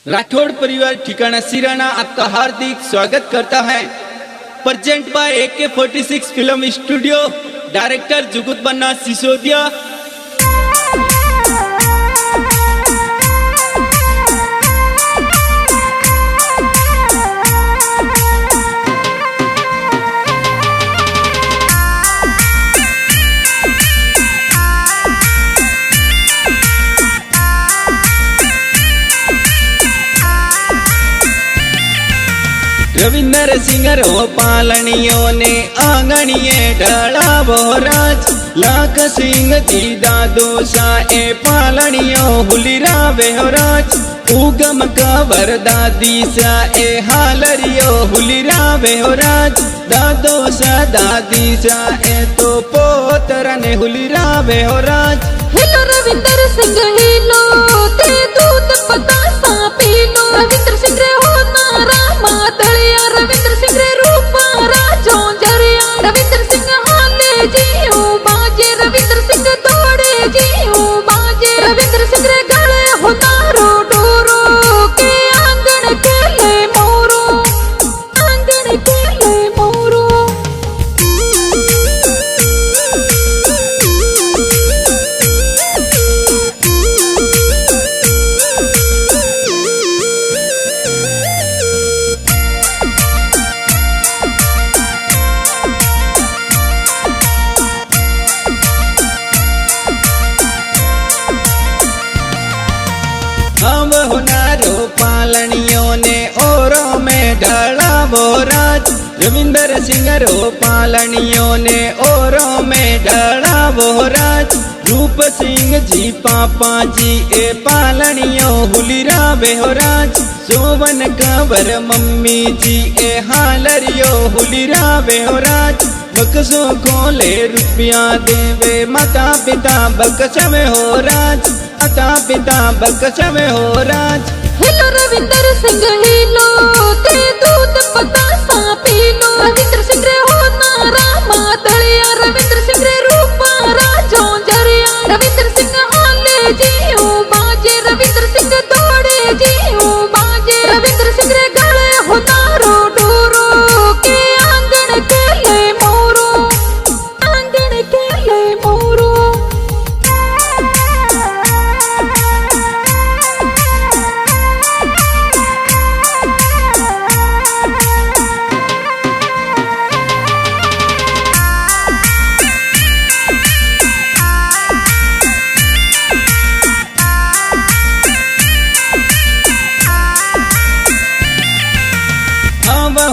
राठौड़ परिवार ठिकाना सिराना आपका हार्दिक स्वागत करता है। Present by AK46 film studio, director Jugut Banna Sisodia. Ravindra Singh रो पालनियों ने आंगणिये ढलावो राज। लाख सिंह जी दादो सा ए पालनियों हुलिरावे हो राज। उगम कवर दादी सा ए हालरियो हुलिरावे हो राज। दादो सा दादी सा ए तो पोतरा ने हुलिरावे हो राज। हेलो रविंद्र सिंह हेलो ते दूध पता सा पीलो। रविंद्र सिंह रे हो नारा मातलिया। रविंद्र सिंह रे रूपा राजो जरिया। रविंद्र सिंह हाले जियो बाजे। रविंद्र सिंह दौड़े जियो बाजे। रविंद्र सिंह रे गले हो नारो डोरो के आंगन के ले मोरो। आंगन के ले मोरो। पालनियों ने ओरों में ढलावो राज। रविंद्र सिंह रो पालनियों ने ओरों में ढलावो राज। रूप सिंह जी पापा जी ए पालनियों हुलिरावे हो राज। सोवन कंवर मम्मी जी ए हालरियो हुलिरावे हो राज। बक्सो खोले रुपया देवे माता पिता बक्स में हो राज। माता पिता बक्स में हो राज। हेलो रविंद्र सिंह हेलो ते दूध पता सा पीलो। रविंद्र सिंह रे हो नारा मातलिया। रविंद्र सिंह रे रूपा राजो जरिया। रविंद्र सिंह हाले जियो बाजे। रविंद्र सिंह दौड़े जियो बाजे। रविंद्र सिंह रे गले हो नारो डोरो के आंगन के ले मोरो। आंगन के ले मोरो।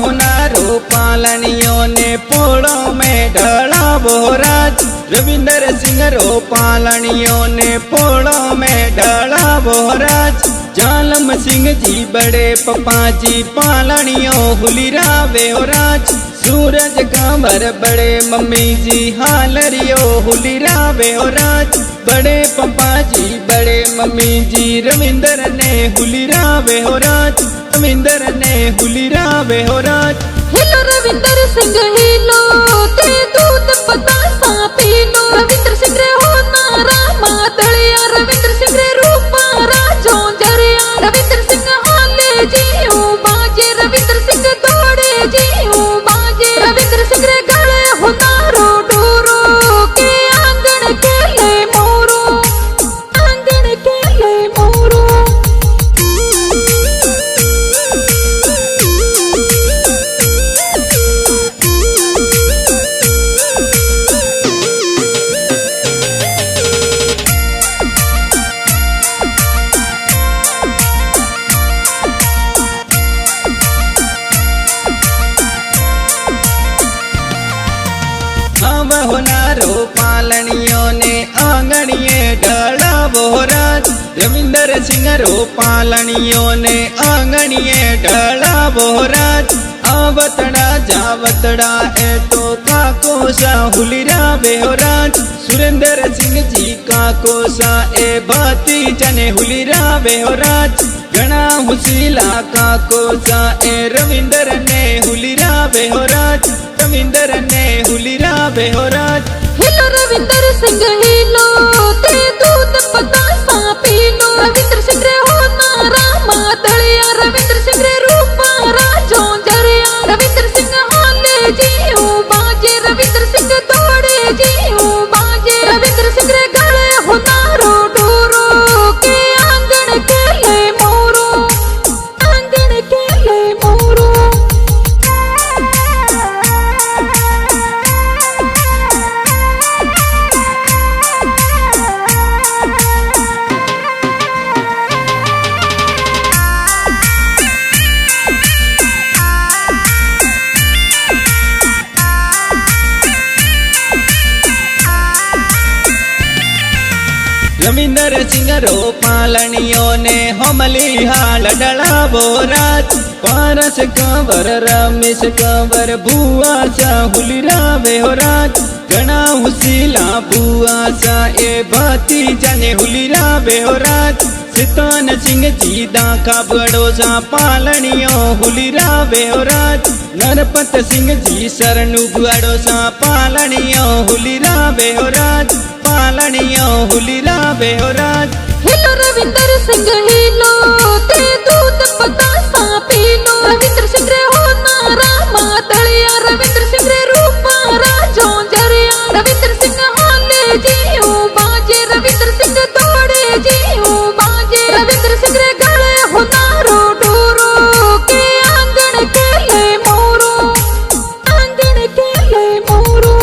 होनारो पालनियों ने पोड़ों में ढलावो राज। रविंद्र सिंह रो पालनियों ने पोड़ों में ढलावो राज। जालम सिंह जी बड़े पपा जी पालनियों हुलिरावे हो राज। सूरज कंवर बड़े मम्मी जी हालरियो हुलिरावे हो राज। बड़े पपा जी बड़े मम्मी जी रविंद्र ने हुलिरावे हो राज। रविंद्र ने हुलिरावे हो राज। हेलो रविंद्र सिंह हेलो ते दूध पता सा पीलो। रविंद्र सिंह रे हो नारा मातलिया। रविंद्र सिंह रे रूपा राजो जरिया। रविंद्र सिंह हाले जियो बाजे। रविंद्र सिंह दौड़े जियो बाजे। रविंद्र सिंह रे गले हो नारो डोरो के आंगन के ले मोरो। आंगन के ले मोरो। होनारो पालनियों ने आंगणिये ढलावो राज। रविंद्र सिंह रो पालनियों ने आंगणिये ढलावो राज। आवतड़ा जावतड़ा ए तो काको सा हुलिरावे हो राज। सुरेंद्र सिंह जी काको सा ए भाती जने हुलिरावे हो राज। घना हुसीला काको सा ए रविंद्र ने हुलिरावे हो राज। रविंद्र ने हुलिरावे हो राज। हेलो रविंद्र सिंह हेलो ते दूध पता सा पीलो। रविंद्र सिंह रे हो नारा मातलिया। सिंह रो पालनियों ने हमली हाल डलावो राज पारस कंवर रमेश कंवर बुआ सा हुलिरावे हो राज घना हुसीला बुआ सा ए भतीजा ने हुलिरावे हो राज सितान सिंह जी दाखा बड़ो सा पालनियों हुलिरावे हो राज नरपत सिंह जी सरनु बड़ो सा पालनियों हुलिरावे हो राज पालनियों हुलिरावे हो राज हिलो रविंदर सिंह हिलो ते दूध बतासा पीलो रविंद्र सिंह रे हो नारा मातलिया रविंद्र सिंह रे रूपा राजो जरिया रविंद्र सिंह हाले जियो बाजे रविंद्र सिंह दौड़े जियो बाजे रविंद्र सिंह रे गले हो नारो डोरो के आंगन के ले मोरो आंगन के ले मोरो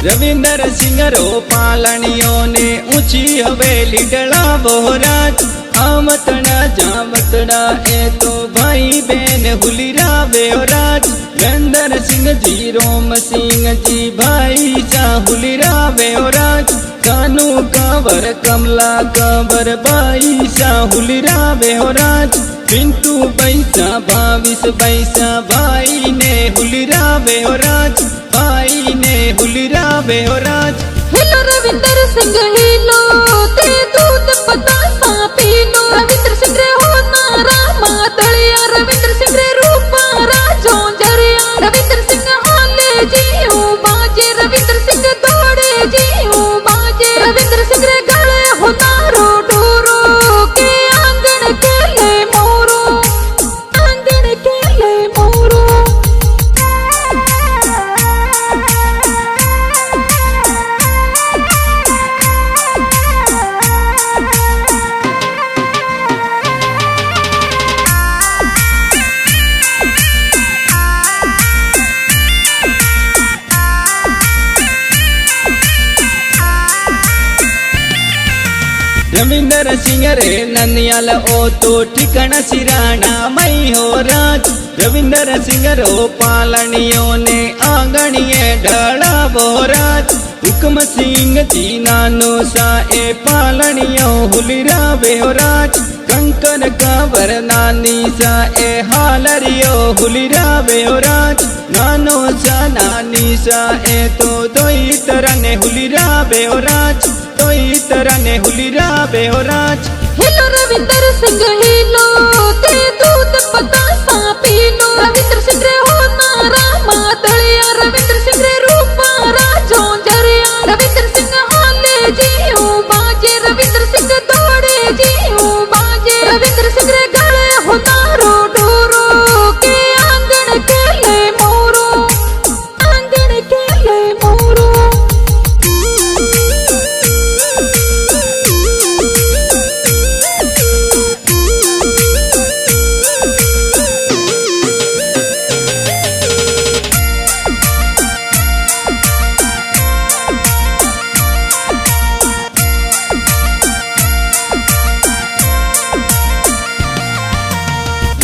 रविंदर सिंह रो पालनियों ने ऊंची हवेली डलावो राज आवतड़ा जावतड़ा ए तो भाई बहन हुलिरावे हो राज रविंदर सिंह जी रोम सिंह जी भाई सा हुलिरावे हो राज कानू कंवर कमला कंवर भाई सा हुलिरावे हो राज पिंटू पैसा 22 पैसा भाई ने हुलिरावे हो राज भाई ने हुलिरावे हो राज हिलो रविंदर सिंह हिलो ते दूध बतासा पीलो रविंद्र सिंह रे हो नारा मातलिया रविंद्र सिंह रे रूपा राजो जरिया रविंद्र सिंह हाले जियो बाजे रविंद्र सिंह दौड़े जियो बाजे रविंद्र सिंह रे गले हो नारो डोरो के आंगन के ले मोरो आंगन के ले मोरो रविंदर सिंह रे ननियाल ओ तो ठिकाना सिराना मई हो राज रविंदर सिंह रो पालनियों ने आंगणिये ढलावो राज हुक्म सिंह जी नानो सा ए पालनियों हुलिरावे हो राज कंकर कंवर नानी सा ए हालरियो हुलिरावे हो राज नानो सा नानी सा ए तो दोई तरह ने हुलिरावे हो राज दोई तरह ने हुलिरावे हो राज हिलो रविंदर सिंह हिलो ते दूध बतासा पीलो रविंद्र सिंह रे हो नारा मातलिया रविंद्र सिंह रे रूपा राजो जरिया रविंद्र सिंह हाले जियो बाजे रविंद्र सिंह दौड़े जियो बाजे रविंद्र सिंह रे गले हो नारो डोरो के आंगन के ले मोरो आंगन के ले मोरो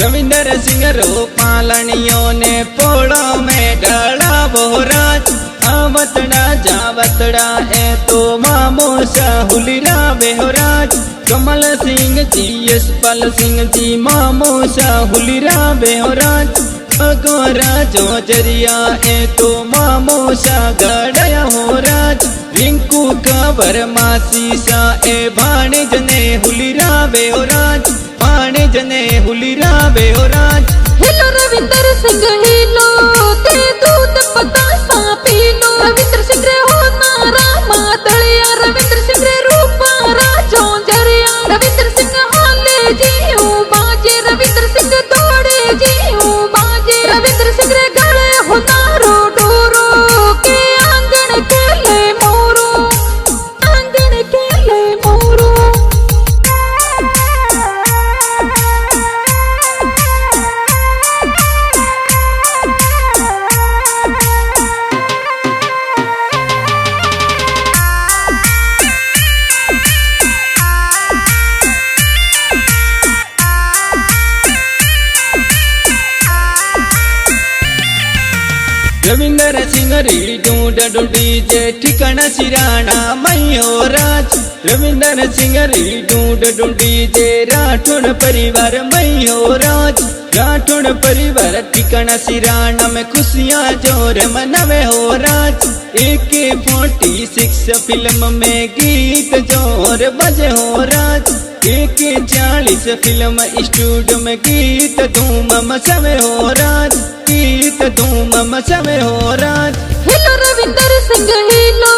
रविंदर सिंह रो पालनियों ने पोड़ो में ढलावो राज आवतड़ा जावतड़ा ए तो मामो सा हुलिरावे हो राज कमल सिंह जी यशपाल सिंह जी मामो सा हुलिरावे हो राज अगोरा जो जरिया ए तो मामो सा गड़या हो राज रिंकू कंवर मासी सा ए भाणेज ने हुलिरावे हो राज भाणेज ने हुलिरावे हो राज हिलो रविंदर सिंह हिलो ते दूध बतासा पीलो रविंद्र सिंह रे हो नारा मातलिया रविंद्र सिंह रे रूपा राजो जरिया रविंद्र सिंह हाले जियो बाजे रविंद्र सिंह दौड़े जियो बाजे रविंद्र सिंह रे गले हो नारो डोरो के आंगन के ले मोरो आंगन के ले सिंगरी ढूंढ डीजे ठिकाना सिराना मैयो राज। रविंदर सिंगरी ढूंढ डीजे राठौड़ परिवार मैयो राज। राठौड़ परिवार ठिकाना सिराना में खुशियाँ जोर मनावे हो राज। AK-46 फिल्म में गीत जोर बजे हो राज। AK-40 फिल्म स्टूडियो में गीत धूम मचावे हो राज। गीत धूम मचावे हो राज। हिलो रविंदर सिंह हिलो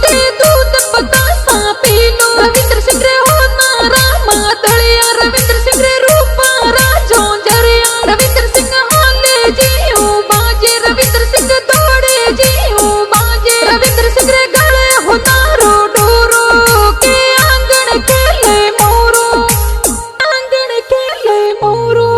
ते दूध बतासा पीलो। रविंद्र सिंह रे हो नारा मातलिया। रविंद्र सिंह रे रूपा राजो जरिया। रविंद्र सिंह हाले जीऊ बाजे। रविंद्र सिंह दौड़े जीऊ बाजे। रविंद्र सिंह रे गले हो नारो डोरो के आंगन खेले मोरो। आंगन खेले मोरो।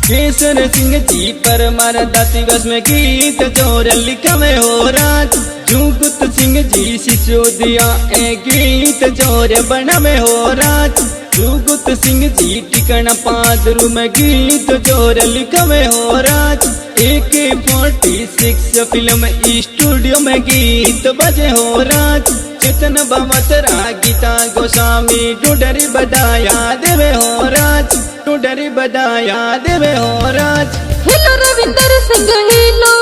केसर सिंह जी परमार दिवस में गीत जोर लिखवे हो राज। जुगुत सिंह जी सिसोदिया ए गीत जोर बनवे हो राज। जुगुत सिंह जी ठिकाना पादरू में गीत जोर लिखवे हो राज। AK-46 फिल्म स्टूडियो में गीत बजे हो राज। चेतन बमतरा गीता गोस्वामी डूडरी बदाया देवे हो राज। डूडरी बदाया देवे हो राज। हिलो रविंदर सिंह हिलो